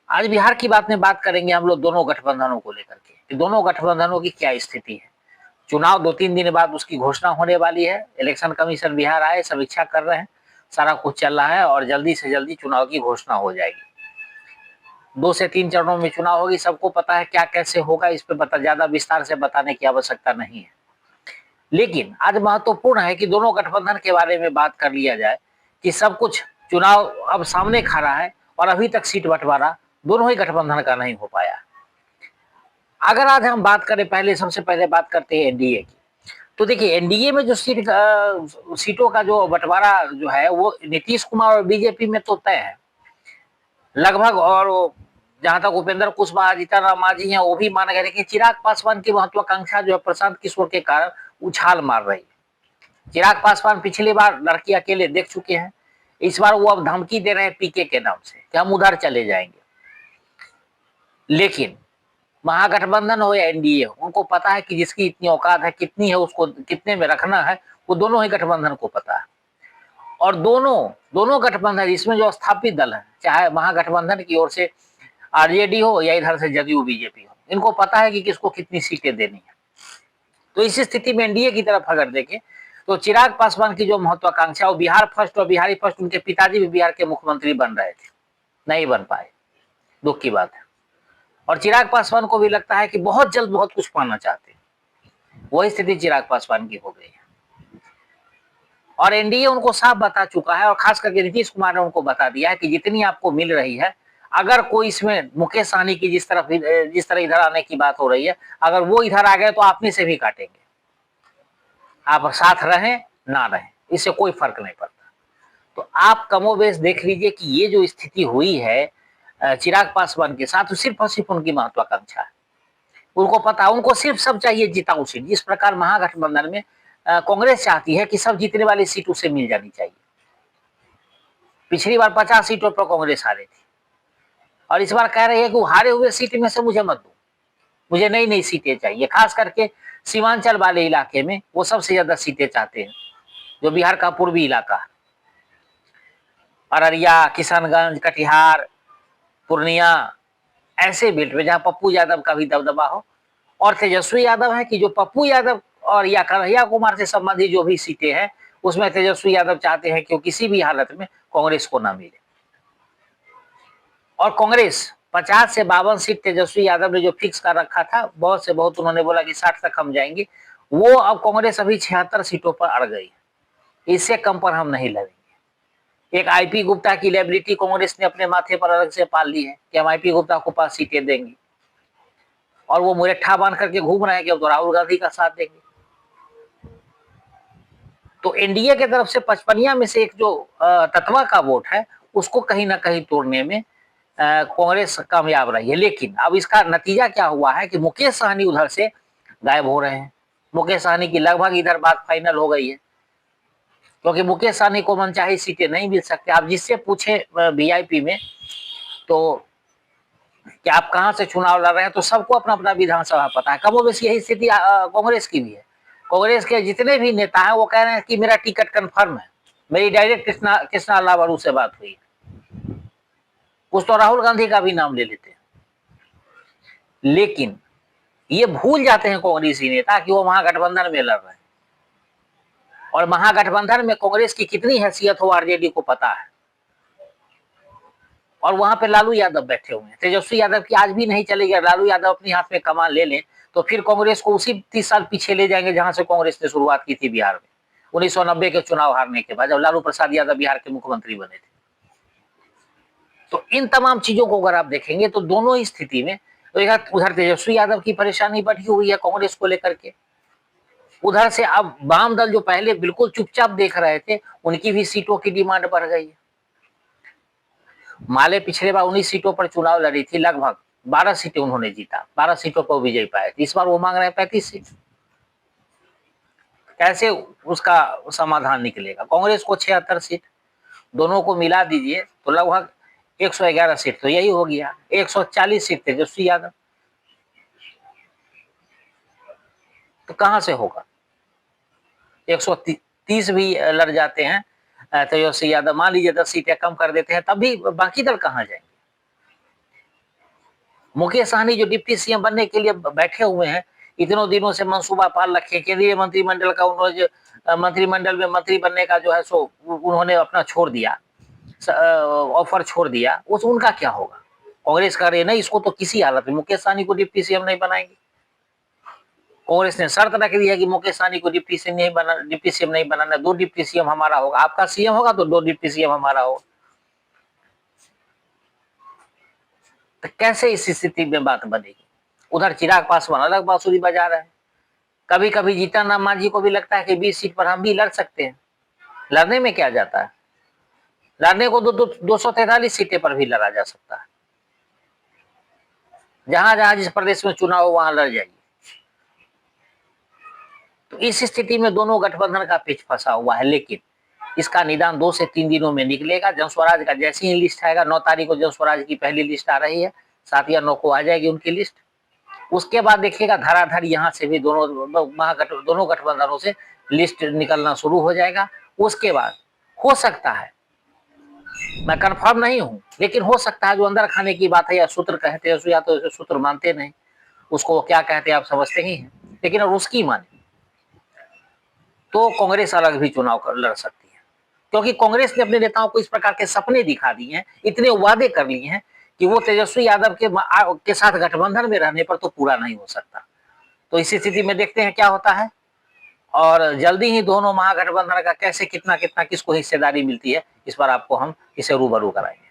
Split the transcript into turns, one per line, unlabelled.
आज बिहार की बात करेंगे हम लोग दोनों गठबंधनों को लेकर के कि दोनों गठबंधनों की क्या स्थिति है। चुनाव 2-3 दिन बाद उसकी घोषणा होने वाली है। इलेक्शन कमीशन बिहार आए, समीक्षा कर रहे हैं, सारा कुछ चल रहा है और जल्दी से जल्दी चुनाव की घोषणा हो जाएगी। 2 से 3 चरणों में चुनाव होगी। सबको पता है क्या कैसे होगा, इस पे ज्यादा विस्तार से बताने की आवश्यकता नहीं है। लेकिन आज महत्वपूर्ण है कि दोनों गठबंधन के बारे में बात कर लिया जाए कि सब कुछ चुनाव अब सामने खड़ा है और अभी तक सीट बंटवारा दोनों ही गठबंधन का नहीं हो पाया। अगर आज हम बात करें, पहले सबसे पहले बात करते हैं एनडीए की, तो देखिए एनडीए में जो सीटों का जो बंटवारा जो है वो नीतीश कुमार और बीजेपी में तो तय है लगभग। और जहां तक उपेंद्र कुशवाहा, जीतन राम मांझी हैं, वो भी माना गया। लेकिन चिराग पासवान की महत्वाकांक्षा जो है प्रशांत किशोर के कारण उछाल मार रही है। चिराग पासवान पिछली बार लड़की अकेले देख चुके हैं, इस बार वो अब धमकी दे रहे हैं पीके के नाम से कि हम उधर चले जाएंगे। लेकिन महागठबंधन हो या एनडीए हो, उनको पता है कि जिसकी इतनी औकात है, कितनी है, उसको कितने में रखना है, वो दोनों ही गठबंधन को पता है। और दोनों दोनों गठबंधन, इसमें जो स्थापित दल है, चाहे महागठबंधन की ओर से आरजेडी हो या इधर से जदयू बीजेपी हो, इनको पता है कि किसको कितनी सीटें देनी है। तो इस स्थिति में एनडीए की तरफ अगर देखें तो चिराग पासवान की जो महत्वाकांक्षा, वो बिहार फर्स्ट और बिहारी फर्स्ट, उनके पिताजी भी बिहार के मुख्यमंत्री बन रहे थे, नहीं बन पाए, दुख की बात है। और चिराग पासवान को भी लगता है कि बहुत जल्द बहुत कुछ पाना चाहते हैं, वही स्थिति चिराग पासवान की हो गई है। और एनडीए उनको साफ बता चुका है, और खास करके नीतीश कुमार ने उनको बता दिया है कि जितनी आपको मिल रही है, अगर कोई इसमें मुकेश सहनी की जिस तरह इधर आने की बात हो रही है, अगर वो इधर आ गए तो आप में से भी काटेंगे। आप साथ रहें ना रहें, इससे कोई फर्क नहीं पड़ता। तो आप कमोबेश देख लीजिए कि ये जो स्थिति हुई है चिराग पासवान के साथ, सिर्फ और सिर्फ उनकी महत्वाकांक्षा है। उनको पता, उनको सिर्फ सब चाहिए जिताऊ सीट। जिस प्रकार महागठबंधन में कांग्रेस चाहती है कि सब जीतने वाली सीट उसे मिल जानी चाहिए। पिछली बार 50 सीटों पर कांग्रेस हारी थी, और इस बार कह रही है कि हारे हुए सीट में से मुझे मत दो, मुझे नई नई सीटें चाहिए। खास करके सीमांचल वाले इलाके में वो सबसे ज्यादा सीटें चाहते हैं, जो बिहार का पूर्वी इलाका है, अररिया, किशनगंज, कटिहार, पूर्णिया, ऐसे बेल्ट में जहां पप्पू यादव का भी दबदबा हो। और तेजस्वी यादव है कि जो पप्पू यादव और या कन्हैया कुमार से संबंधित जो भी सीटें हैं, उसमें तेजस्वी यादव चाहते हैं कि वो किसी भी हालत में कांग्रेस को ना मिले। और कांग्रेस 50 से 52 सीट तेजस्वी यादव ने जो फिक्स कर रखा था, बहुत से बहुत उन्होंने बोला कि 60 तक हम जाएंगे, वो अब कांग्रेस अभी 76 सीटों पर अड़ गई है। इससे कम पर हम नहीं लड़ेंगे। एक आईपी गुप्ता की लायबिलिटी कांग्रेस ने अपने माथे पर अलग से पाल ली है कि हम आईपी गुप्ता को 5 सीटें देंगे, और वो मुरट्ठा बांध करके घूम रहे हैं कि अब तो राहुल गांधी का साथ देंगे। तो एनडीए की तरफ से 55 में से एक जो तत्वा का वोट है, उसको कहीं ना कहीं तोड़ने में कांग्रेस कामयाब रही है। लेकिन अब इसका नतीजा क्या हुआ है कि मुकेश सहनी उधर से गायब हो रहे हैं। मुकेश सहनी की लगभग इधर बात फाइनल हो गई है, क्योंकि मुकेश सहनी को मनचाही सीटें नहीं मिल सकते। आप जिससे पूछे वीआईपी में तो कि आप कहां से चुनाव लड़ रहे हैं, तो सबको अपना अपना विधानसभा पता है। कमोबेश यही स्थिति कांग्रेस की भी है। कांग्रेस के जितने भी नेता हैं वो कह रहे हैं कि मेरा टिकट कंफर्म है। मेरी डायरेक्ट कृष्णा लावारू से बात हुई, कुछ तो राहुल गांधी का भी नाम ले लेते हैं। लेकिन ये भूल जाते हैं कांग्रेसी नेता कि वो महागठबंधन में लड़ रहे हैं, और महागठबंधन में कांग्रेस की कितनी हैसियत हो आरजेडी को पता है। और वहां पे लालू यादव बैठे हुए हैं। तेजस्वी यादव की आज भी नहीं चलेगी। लालू यादव अपने हाथ में कमान ले लें तो फिर कांग्रेस को उसी 30 साल पीछे ले जाएंगे जहां से कांग्रेस ने शुरुआत की थी बिहार में, 1990 के चुनाव हारने के बाद, जब लालू प्रसाद यादव बिहार के मुख्यमंत्री बने थे। तो इन तमाम चीजों को अगर आप देखेंगे तो दोनों ही स्थिति में, तो उधर तेजस्वी यादव की परेशानी बढ़ी हुई है कांग्रेस को लेकर के, उधर से अब वाम दल जो पहले बिल्कुल चुपचाप देख रहे थे, उनकी भी सीटों की डिमांड बढ़ गई है। माले पिछले बार 19 सीटों पर चुनाव लड़ी थी, लगभग 12 सीटें उन्होंने जीता, 12 सीटों पर विजय पाए। इस बार वो मांग रहे हैं 35 सीट। कैसे उसका समाधान निकलेगा? कांग्रेस को 76 सीट, दोनों को मिला दीजिए तो लगभग 111 सीट, तो यही हो गया। 140 सीट तेजस्वी यादव, तो कहां से होगा? 130 भी लड़ जाते हैं तेजस्वी यादव, मान लीजिए 10 सीटें कम कर देते हैं, तब भी बाकी दल कहां जाएंगे? मुकेश सहनी जो डिप्टी सीएम बनने के लिए बैठे हुए हैं, इतनों दिनों से मंसूबा पाल रखे, केंद्रीय मंत्रिमंडल का उन्होंने मंत्रिमंडल में मंत्री बनने का जो है सो उन्होंने अपना छोड़ दिया, ऑफर छोड़ दिया, उस उनका क्या होगा? कांग्रेस कर रही है नहीं, इसको तो किसी हालत में मुकेश सहनी को डिप्टी सीएम नहीं बनाएंगे। कांग्रेस ने शर्त रख दी है कि मुकेश सहनी को डिप्टी सीएम नहीं बनाना, 2 डिप्टी सीएम हमारा होगा, आपका सीएम होगा तो 2 डिप्टी सीएम हमारा होगा। तो कैसे इस स्थिति में बात बनेगी? उधर चिराग पासवान अलग बांसुरी बजा रहे हैं। कभी कभी जीतन राम मांझी को भी लगता है कि 20 सीट पर हम भी लड़ सकते हैं। लड़ने में क्या जाता है, लड़ने को 243 सीटें पर भी लड़ा जा सकता है। जहां जहां जिस प्रदेश में चुनाव हो वहां लड़ जाइए। तो इस स्थिति में दोनों गठबंधन का पेच फंसा हुआ है, लेकिन इसका निदान 2 से 3 दिनों में निकलेगा। जनस्वराज का जैसे ही लिस्ट आएगा, 9 तारीख को जनस्वराज की पहली लिस्ट आ रही है, 7 या 9 को आ जाएगी उनकी लिस्ट। उसके बाद देखिएगा धराधर यहाँ से भी दोनों गठबंधनों से लिस्ट निकलना शुरू हो जाएगा। उसके बाद हो सकता है, मैं कंफर्म नहीं हूं, लेकिन हो सकता है जो अंदर खाने की बात है या सूत्र कहते हैं, या तो सूत्र मानते नहीं, उसको क्या कहते हैं आप समझते ही हैं, लेकिन अगर उसकी माने तो कांग्रेस अलग भी चुनाव लड़ सकती है, क्योंकि कांग्रेस ने अपने नेताओं को इस प्रकार के सपने दिखा दिए हैं, इतने वादे कर लिए हैं कि वो तेजस्वी यादव के साथ गठबंधन में रहने पर तो पूरा नहीं हो सकता। तो इसी स्थिति में देखते हैं क्या होता है, और जल्दी ही दोनों महागठबंधन का कैसे कितना कितना किसको हिस्सेदारी मिलती है, इस पर आपको हम इसे रूबरू कराएंगे।